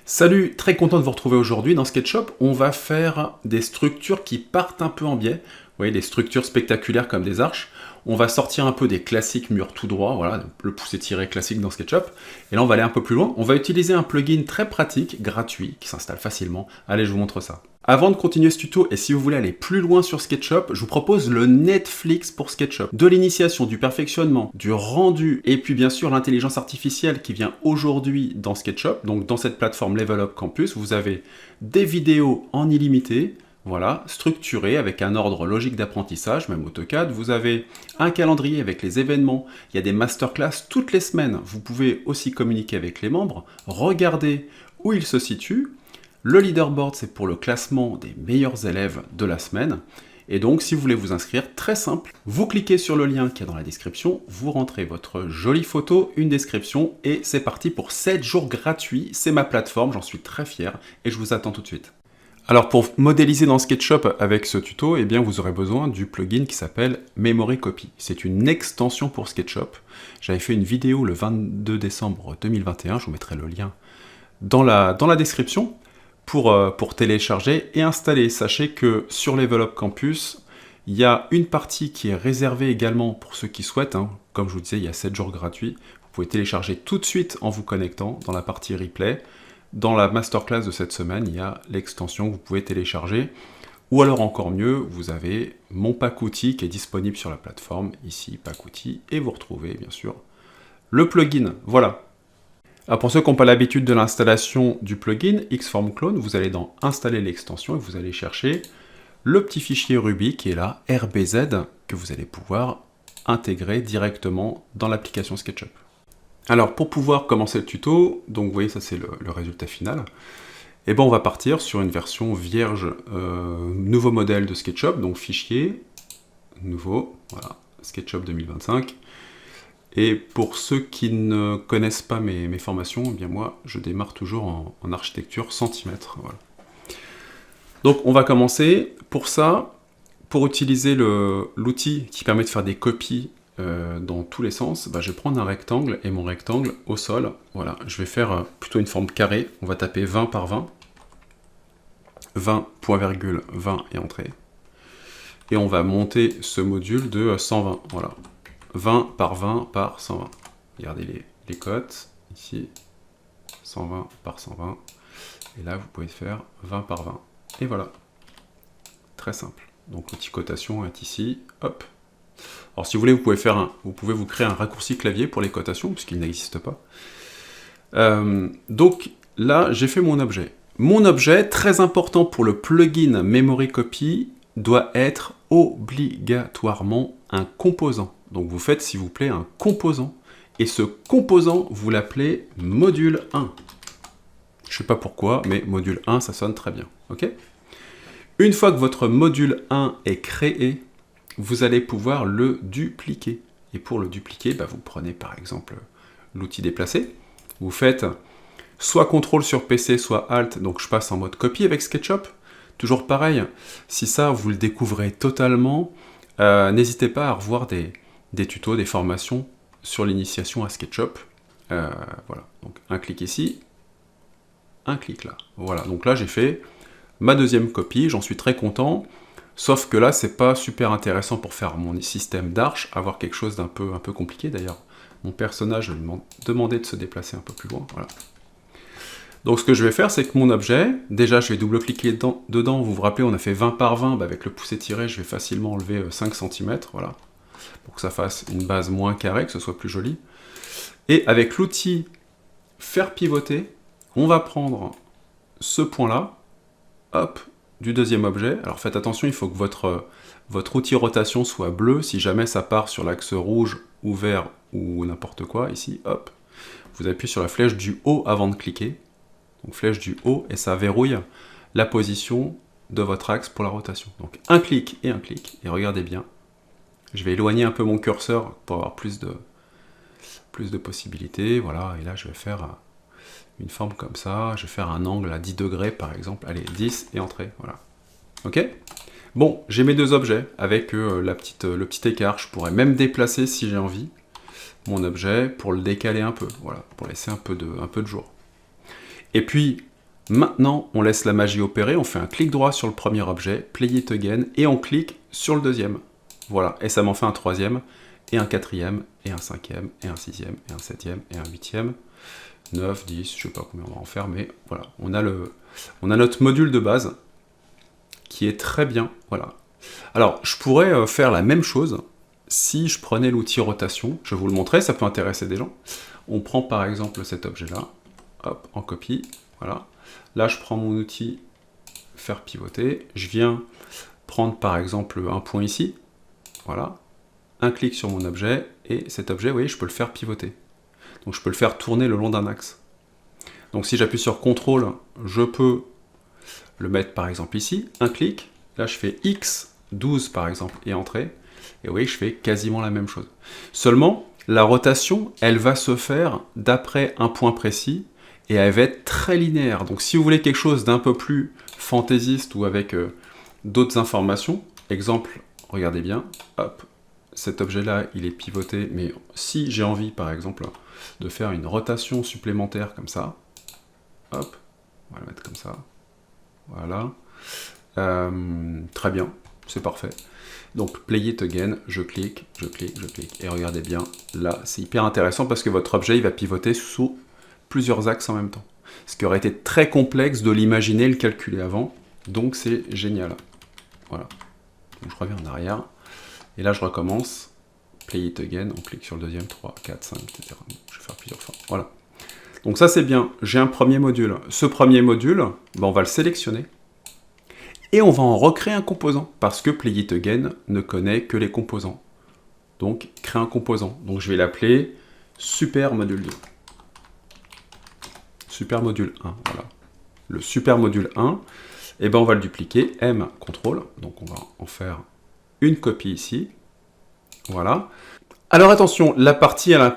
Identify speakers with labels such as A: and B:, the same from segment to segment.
A: Salut, très content de vous retrouver aujourd'hui. Dans SketchUp, on va faire des structures qui partent un peu en biais. Vous voyez, des structures spectaculaires comme des arches. On va sortir un peu des classiques murs tout droit, voilà, le pouce étiré classique dans SketchUp. Et là, on va aller un peu plus loin. On va utiliser un plugin très pratique, gratuit, qui s'installe facilement. Allez, je vous montre ça. Avant de continuer ce tuto, et si vous voulez aller plus loin sur SketchUp, je vous propose le Netflix pour SketchUp. De l'initiation, du perfectionnement, du rendu, et puis bien sûr l'intelligence artificielle qui vient aujourd'hui dans SketchUp. Donc dans cette plateforme Level Up Campus, vous avez des vidéos en illimité, voilà, structurées avec un ordre logique d'apprentissage, même AutoCAD. Vous avez un calendrier avec les événements, il y a des masterclass toutes les semaines. Vous pouvez aussi communiquer avec les membres, regarder où ils se situent. Le leaderboard, c'est pour le classement des meilleurs élèves de la semaine. Et donc, si vous voulez vous inscrire, très simple, vous cliquez sur le lien qui est dans la description, vous rentrez votre jolie photo, une description, et c'est parti pour 7 jours gratuits. C'est ma plateforme, j'en suis très fier, et je vous attends tout de suite. Alors, pour modéliser dans SketchUp avec ce tuto, eh bien, vous aurez besoin du plugin qui s'appelle Memory Copy. C'est une extension pour SketchUp. J'avais fait une vidéo le 22 décembre 2021, je vous mettrai le lien dans la description. Pour télécharger et installer. Sachez que sur Level Up Campus, il y a une partie qui est réservée également pour ceux qui souhaitent. Comme je vous disais, il y a 7 jours gratuits. Vous pouvez télécharger tout de suite en vous connectant dans la partie replay. Dans la masterclass de cette semaine, il y a l'extension que vous pouvez télécharger. Ou alors encore mieux, vous avez mon pack outil qui est disponible sur la plateforme, ici, pack outil, et vous retrouvez bien sûr le plugin. Voilà. Alors pour ceux qui n'ont pas l'habitude de l'installation du plugin Xform Clone, vous allez dans Installer l'extension et vous allez chercher le petit fichier Ruby qui est là, RBZ, que vous allez pouvoir intégrer directement dans l'application SketchUp. Alors pour pouvoir commencer le tuto, donc vous voyez ça c'est le résultat final, et ben on va partir sur une version vierge, nouveau modèle de SketchUp, donc fichier, nouveau, voilà, SketchUp 2025. Et pour ceux qui ne connaissent pas mes formations, eh bien moi, je démarre toujours en architecture centimètre. Voilà. Donc, on va commencer. Pour ça, pour utiliser l'outil qui permet de faire des copies dans tous les sens, bah, je vais prendre un rectangle et mon rectangle au sol. Voilà, je vais faire plutôt une forme carrée. On va taper 20 par 20. 20, point virgule, 20 et entrée. Et on va monter ce module de 120. Voilà. 20 par 20 par 120. Regardez les cotes, ici, 120 par 120. Et là, vous pouvez faire 20 par 20. Et voilà. Très simple. Donc l'outil cotation est ici, hop. Alors si vous voulez, vous pouvez vous créer un raccourci clavier pour les cotations, puisqu'il n'existe pas. Donc là, j'ai fait mon objet. Mon objet, très important pour le plugin Memory Copy, doit être obligatoirement un composant. Donc vous faites, s'il vous plaît, un composant. Et ce composant, vous l'appelez module 1. Je ne sais pas pourquoi, mais module 1, ça sonne très bien. Okay, une fois que votre module 1 est créé, vous allez pouvoir le dupliquer. Et pour le dupliquer, bah, vous prenez par exemple l'outil déplacer. Vous faites soit CTRL sur PC, soit ALT. Donc je passe en mode copie avec SketchUp. Toujours pareil, si ça, vous le découvrez totalement, n'hésitez pas à revoir des tutos, des formations sur l'initiation à SketchUp. Voilà, donc un clic ici, un clic là. Voilà, donc là j'ai fait ma deuxième copie, j'en suis très content, sauf que là c'est pas super intéressant pour faire mon système d'arche, avoir quelque chose d'un peu compliqué. D'ailleurs, mon personnage lui demandait de se déplacer un peu plus loin. Voilà. Donc ce que je vais faire, c'est que mon objet, déjà je vais double-cliquer dedans, vous vous rappelez, on a fait 20 par 20, bah avec le pouce étiré, je vais facilement enlever 5 cm, voilà, pour que ça fasse une base moins carrée, que ce soit plus joli. Et avec l'outil faire pivoter, on va prendre ce point-là, hop, du deuxième objet. Alors faites attention, il faut que votre outil rotation soit bleu, si jamais ça part sur l'axe rouge ou vert ou n'importe quoi, ici, hop, vous appuyez sur la flèche du haut avant de cliquer. Donc flèche du haut, et ça verrouille la position de votre axe pour la rotation. Donc un clic, et regardez bien. Je vais éloigner un peu mon curseur pour avoir plus de possibilités. Voilà, et là je vais faire une forme comme ça. Je vais faire un angle à 10 degrés par exemple. Allez, 10 et entrée, voilà. Ok? Bon, j'ai mes deux objets avec le petit écart. Je pourrais même déplacer si j'ai envie mon objet pour le décaler un peu, voilà, pour laisser un peu de jour. Et puis, Maintenant, on laisse la magie opérer, on fait un clic droit sur le premier objet, play it again, et on clique sur le deuxième. Voilà, et ça m'en fait un troisième, et un quatrième, et un cinquième, et un sixième, et un septième, et un huitième, 9, 10, je sais pas combien on va en faire, mais voilà, on a notre module de base, qui est très bien, voilà. Alors, je pourrais faire la même chose, si je prenais l'outil rotation, je vais vous le montrer, ça peut intéresser des gens. On prend par exemple cet objet-là, hop, en copie, voilà. Là, je prends mon outil faire pivoter, je viens prendre par exemple un point ici, voilà, un clic sur mon objet, et cet objet, vous voyez, je peux le faire pivoter. Donc je peux le faire tourner le long d'un axe. Donc si j'appuie sur CTRL, je peux le mettre par exemple ici, un clic, là je fais X, 12 par exemple, et entrer, et vous voyez, je fais quasiment la même chose. Seulement, la rotation, elle va se faire d'après un point précis, et elle va être très linéaire. Donc si vous voulez quelque chose d'un peu plus fantaisiste ou avec d'autres informations, exemple, regardez bien, hop, cet objet-là, il est pivoté, mais si j'ai envie, par exemple, de faire une rotation supplémentaire comme ça, hop, on va le mettre comme ça, voilà, très bien, c'est parfait. Donc, play it again, je clique, je clique, je clique, et regardez bien, là, c'est hyper intéressant parce que votre objet, il va pivoter sous plusieurs axes en même temps. Ce qui aurait été très complexe de l'imaginer, le calculer avant, donc c'est génial. Voilà, donc je reviens en arrière, et là je recommence, play it again, on clique sur le deuxième, 3, 4, 5, etc. Je vais faire plusieurs fois, voilà. Donc ça c'est bien, j'ai un premier module. Ce premier module, ben, on va le sélectionner, et on va en recréer un composant, parce que play it again ne connaît que les composants. Donc, créer un composant. Donc je vais l'appeler super module 2. Super module 1, voilà. Le super module 1, et ben on va le dupliquer, M, CTRL, donc on va en faire une copie ici, voilà. Alors attention, la partie la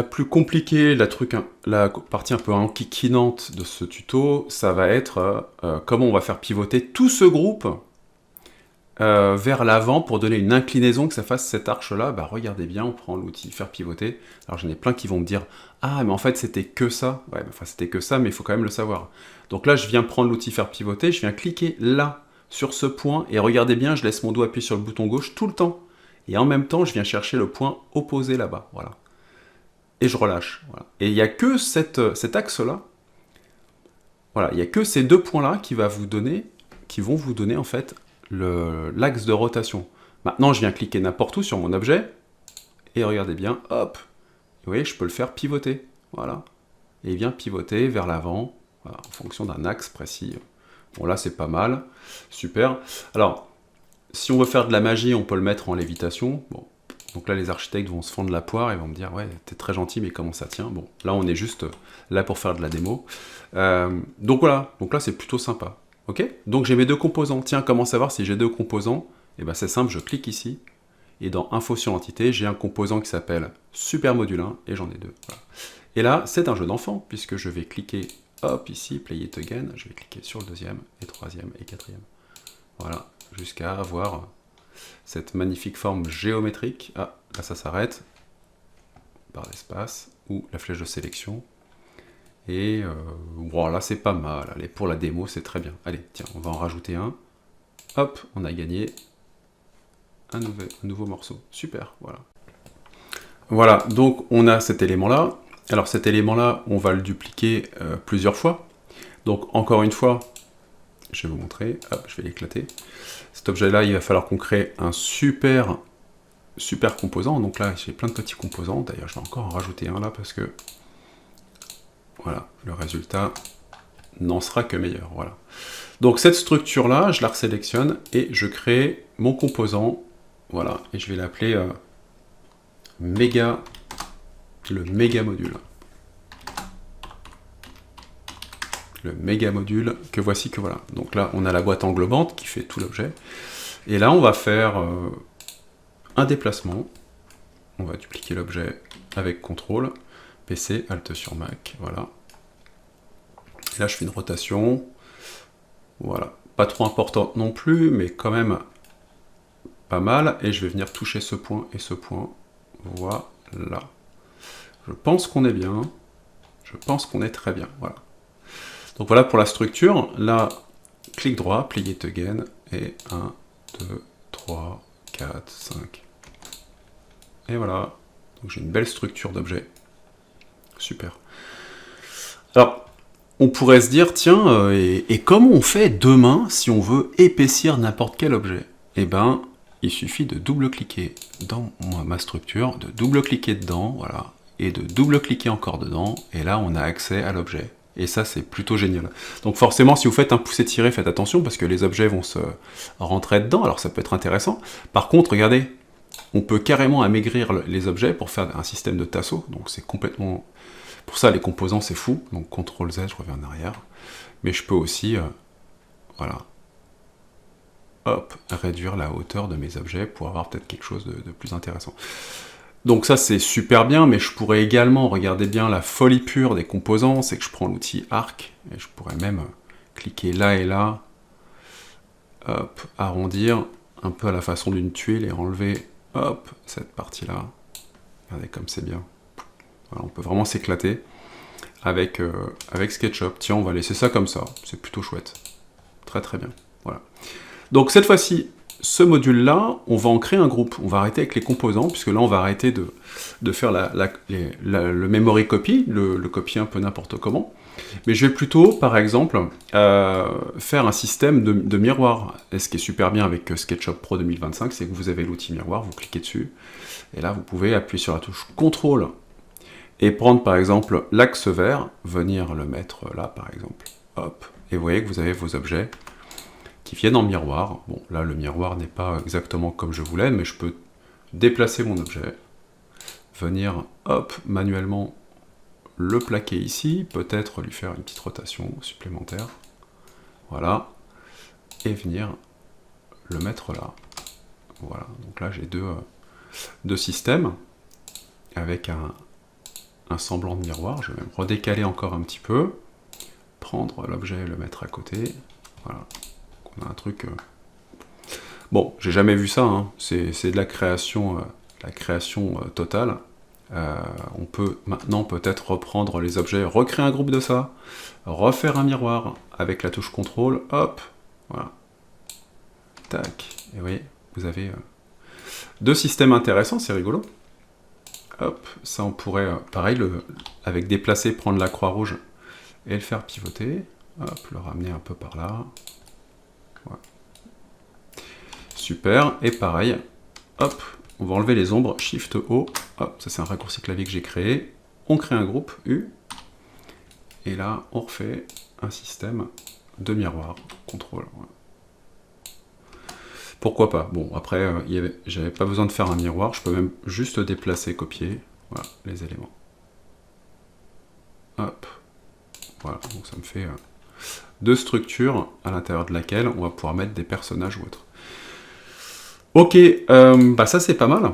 A: plus compliquée, la partie un peu enquiquinante de ce tuto, ça va être comment on va faire pivoter tout ce groupe vers l'avant pour donner une inclinaison, que ça fasse cette arche-là. Bah regardez bien, on prend l'outil faire pivoter. Alors j'en ai plein qui vont me dire « Ah, mais en fait c'était que ça ». Ouais, enfin c'était que ça, mais il faut quand même le savoir. Donc là, je viens prendre l'outil faire pivoter, je viens cliquer là, sur ce point, et regardez bien, je laisse mon doigt appuyer sur le bouton gauche tout le temps. Et en même temps, je viens chercher le point opposé là-bas, voilà. Et je relâche, voilà. Et il n'y a que cet axe-là, voilà, il n'y a que ces deux points-là qui vont vous donner en fait l'axe de rotation. Maintenant, je viens cliquer n'importe où sur mon objet, et regardez bien, hop, vous voyez, je peux le faire pivoter, voilà. Et il vient pivoter vers l'avant, voilà, en fonction d'un axe précis. Bon, là, c'est pas mal, super. Alors, si on veut faire de la magie, on peut le mettre en lévitation. Bon, donc là, les architectes vont se fendre la poire et vont me dire « Ouais, t'es très gentil, mais comment ça tient ?» Bon, là, on est juste là pour faire de la démo. Donc voilà, donc là, c'est plutôt sympa. Ok, donc j'ai mes deux composants. Tiens, comment savoir si j'ai deux composants? Eh bien, c'est simple, je clique ici, et dans Info sur l'entité, j'ai un composant qui s'appelle Super Module 1, et j'en ai deux. Voilà. Et là, c'est un jeu d'enfant, puisque je vais cliquer, hop, ici, Play it again, je vais cliquer sur le deuxième, et troisième, et quatrième. Voilà, jusqu'à avoir cette magnifique forme géométrique. Ah, là ça s'arrête, par l'espace, ou la flèche de sélection. Et bon, là c'est pas mal, allez, pour la démo c'est très bien. Allez, tiens, on va en rajouter un. Hop, on a gagné un nouveau morceau. Super, voilà. Voilà, donc on a cet élément-là. Alors cet élément-là, on va le dupliquer plusieurs fois. Donc encore une fois, je vais vous montrer, hop, je vais l'éclater. Cet objet-là, il va falloir qu'on crée un super composant. Donc là, j'ai plein de petits composants. D'ailleurs, je vais encore en rajouter un là parce que voilà, le résultat n'en sera que meilleur. Voilà. Donc cette structure-là, je la resélectionne et je crée mon composant. Voilà, et je vais l'appeler le méga module. Le méga module que voici que voilà. Donc là, on a la boîte englobante qui fait tout l'objet. Et là, on va faire un déplacement. On va dupliquer l'objet avec CTRL, PC, Alt sur Mac, voilà. Et là, je fais une rotation. Voilà. Pas trop importante non plus, mais quand même pas mal. Et je vais venir toucher ce point et ce point. Voilà. Je pense qu'on est bien. Je pense qu'on est très bien. Voilà. Donc voilà pour la structure. Là, clic droit, plier it again, et 1, 2, 3, 4, 5. Et voilà. Donc j'ai une belle structure d'objet. Super. Alors, on pourrait se dire, tiens, et comment on fait demain si on veut épaissir n'importe quel objet? Eh ben, il suffit de double-cliquer dans ma structure, de double-cliquer dedans, voilà, et de double-cliquer encore dedans, et là on a accès à l'objet. Et ça c'est plutôt génial. Donc forcément si vous faites un pouce tiré, faites attention parce que les objets vont se rentrer dedans, alors ça peut être intéressant. Par contre, regardez, on peut carrément amaigrir les objets pour faire un système de tasseau, donc c'est complètement... Pour ça les composants c'est fou, donc CTRL Z, je reviens en arrière. Mais je peux aussi, voilà, hop, réduire la hauteur de mes objets pour avoir peut-être quelque chose de plus intéressant. Donc ça c'est super bien, mais je pourrais également, regardez bien la folie pure des composants, c'est que je prends l'outil arc, et je pourrais même cliquer là et là, hop, arrondir, un peu à la façon d'une tuile, et enlever, hop, cette partie-là. Regardez comme c'est bien. Voilà, on peut vraiment s'éclater avec SketchUp. Tiens, on va laisser ça comme ça, c'est plutôt chouette. Très très bien, voilà. Donc cette fois-ci, ce module-là, on va en créer un groupe. On va arrêter avec les composants, puisque là, on va arrêter de faire le memory copy, le copier un peu n'importe comment. Mais je vais plutôt, par exemple, faire un système de miroir. Et ce qui est super bien avec SketchUp Pro 2025, c'est que vous avez l'outil miroir, vous cliquez dessus, et là, vous pouvez appuyer sur la touche CTRL, et prendre, par exemple, l'axe vert, venir le mettre là, par exemple. Hop, et vous voyez que vous avez vos objets qui viennent en miroir. Bon, là, le miroir n'est pas exactement comme je voulais, mais je peux déplacer mon objet, venir, hop, manuellement le plaquer ici, peut-être lui faire une petite rotation supplémentaire, voilà, et venir le mettre là. Voilà, donc là, j'ai deux systèmes, avec un semblant de miroir. Je vais même redécaler encore un petit peu, prendre l'objet et le mettre à côté, voilà. On a un truc... Bon, j'ai jamais vu ça, hein. C'est de la création, totale. On peut maintenant peut-être reprendre les objets, recréer un groupe de ça, refaire un miroir avec la touche CTRL, hop, voilà. Tac, et vous voyez, vous avez deux systèmes intéressants, c'est rigolo. Hop, ça on pourrait, pareil, avec déplacer, prendre la croix rouge et le faire pivoter, hop, le ramener un peu par là. Voilà. Super, et pareil, hop, on va enlever les ombres, Shift O, hop, ça c'est un raccourci clavier que j'ai créé, on crée un groupe, U, et là on refait un système de miroir, CTRL. Voilà. Pourquoi pas? Bon, après, j'avais pas besoin de faire un miroir, je peux même juste déplacer, copier, voilà, les éléments. Hop, voilà, donc ça me fait deux structures à l'intérieur de laquelle on va pouvoir mettre des personnages ou autres. Ok, bah ça c'est pas mal.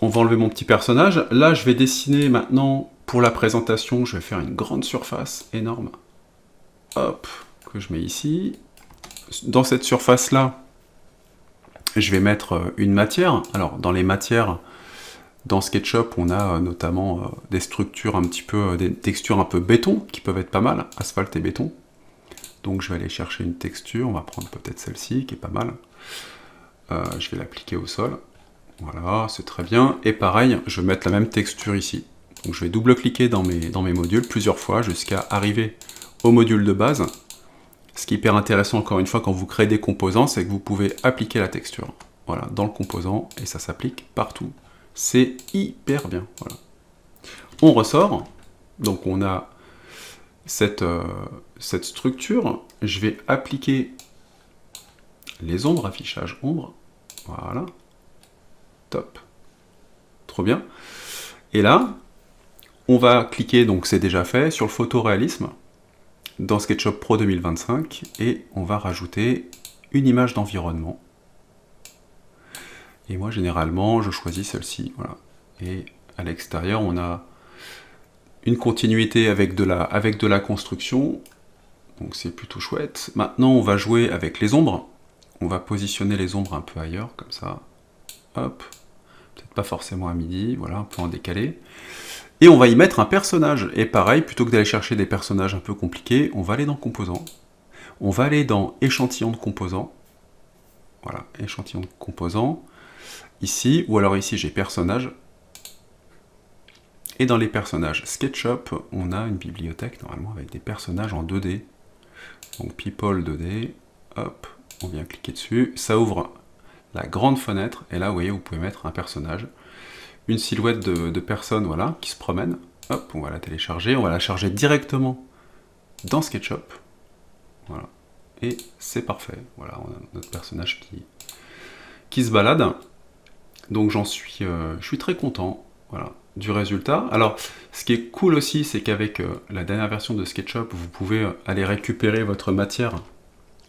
A: On va enlever mon petit personnage. Là, je vais dessiner maintenant, pour la présentation, je vais faire une grande surface énorme. Hop, que je mets ici. Dans cette surface-là, je vais mettre une matière. Alors, dans les matières, dans SketchUp, on a notamment des structures un petit peu, des textures un peu béton, qui peuvent être pas mal, asphalte et béton. Donc je vais aller chercher une texture, on va prendre peut-être celle-ci, qui est pas mal. Je vais l'appliquer au sol. Voilà, c'est très bien. Et pareil, je vais mettre la même texture ici. Donc je vais double-cliquer dans mes modules plusieurs fois, jusqu'à arriver au module de base. Ce qui est hyper intéressant, encore une fois, quand vous créez des composants, c'est que vous pouvez appliquer la texture. Voilà, dans le composant, et ça s'applique partout. C'est hyper bien. Voilà. On ressort, donc on a cette structure. Je vais appliquer les ombres, affichage ombre. Voilà. Top. Trop bien. Et là, on va cliquer, donc c'est déjà fait, sur le photoréalisme dans SketchUp Pro 2025 et on va rajouter une image d'environnement. Et moi, généralement, je choisis celle-ci. Voilà. Et à l'extérieur, on a une continuité avec de la construction. Donc c'est plutôt chouette. Maintenant, on va jouer avec les ombres. On va positionner les ombres un peu ailleurs, comme ça. Hop. Peut-être pas forcément à midi, voilà, un peu en décalé. Et on va y mettre un personnage. Et pareil, plutôt que d'aller chercher des personnages un peu compliqués, on va aller dans Composants. On va aller dans Échantillon de composants. Voilà, Échantillon de composants. Ici, ou alors ici, j'ai Personnage. Et dans les personnages SketchUp, on a une bibliothèque normalement avec des personnages en 2D. Donc People 2D, hop, on vient cliquer dessus. Ça ouvre la grande fenêtre. Et là, vous voyez, vous pouvez mettre un personnage. Une silhouette de personne, voilà, qui se promène. Hop, on va la télécharger. On va la charger directement dans SketchUp. Voilà. Et c'est parfait. Voilà, on a notre personnage qui se balade. Donc je suis très content, voilà, du résultat. Alors, ce qui est cool aussi, c'est qu'avec la dernière version de SketchUp, vous pouvez aller récupérer votre matière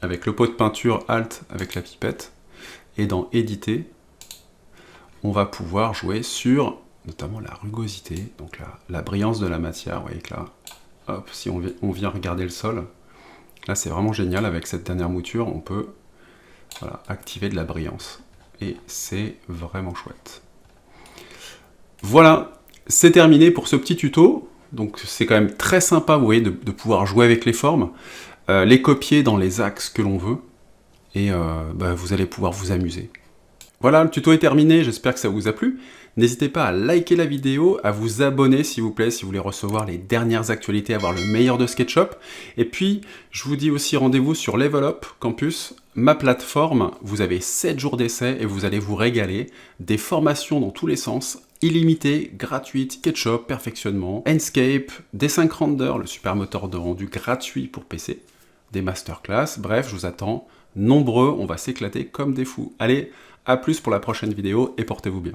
A: avec le pot de peinture Alt avec la pipette. Et dans Éditer, on va pouvoir jouer sur notamment la rugosité, donc la brillance de la matière. Vous voyez que là, hop, si on vient regarder le sol, là c'est vraiment génial, avec cette dernière mouture, on peut voilà, activer de la brillance. Et c'est vraiment chouette. Voilà, c'est terminé pour ce petit tuto. Donc c'est quand même très sympa, vous voyez, de pouvoir jouer avec les formes, les copier dans les axes que l'on veut, et vous allez pouvoir vous amuser. Voilà, le tuto est terminé, j'espère que ça vous a plu. N'hésitez pas à liker la vidéo, à vous abonner s'il vous plaît, si vous voulez recevoir les dernières actualités, avoir le meilleur de SketchUp. Et puis, je vous dis aussi rendez-vous sur Level Up Campus, ma plateforme. Vous avez 7 jours d'essai et vous allez vous régaler. Des formations dans tous les sens, illimitées, gratuites, SketchUp, perfectionnement, Enscape, D5 Render, le super moteur de rendu gratuit pour PC, des masterclass, bref, je vous attends nombreux, on va s'éclater comme des fous. Allez, à plus pour la prochaine vidéo et portez-vous bien.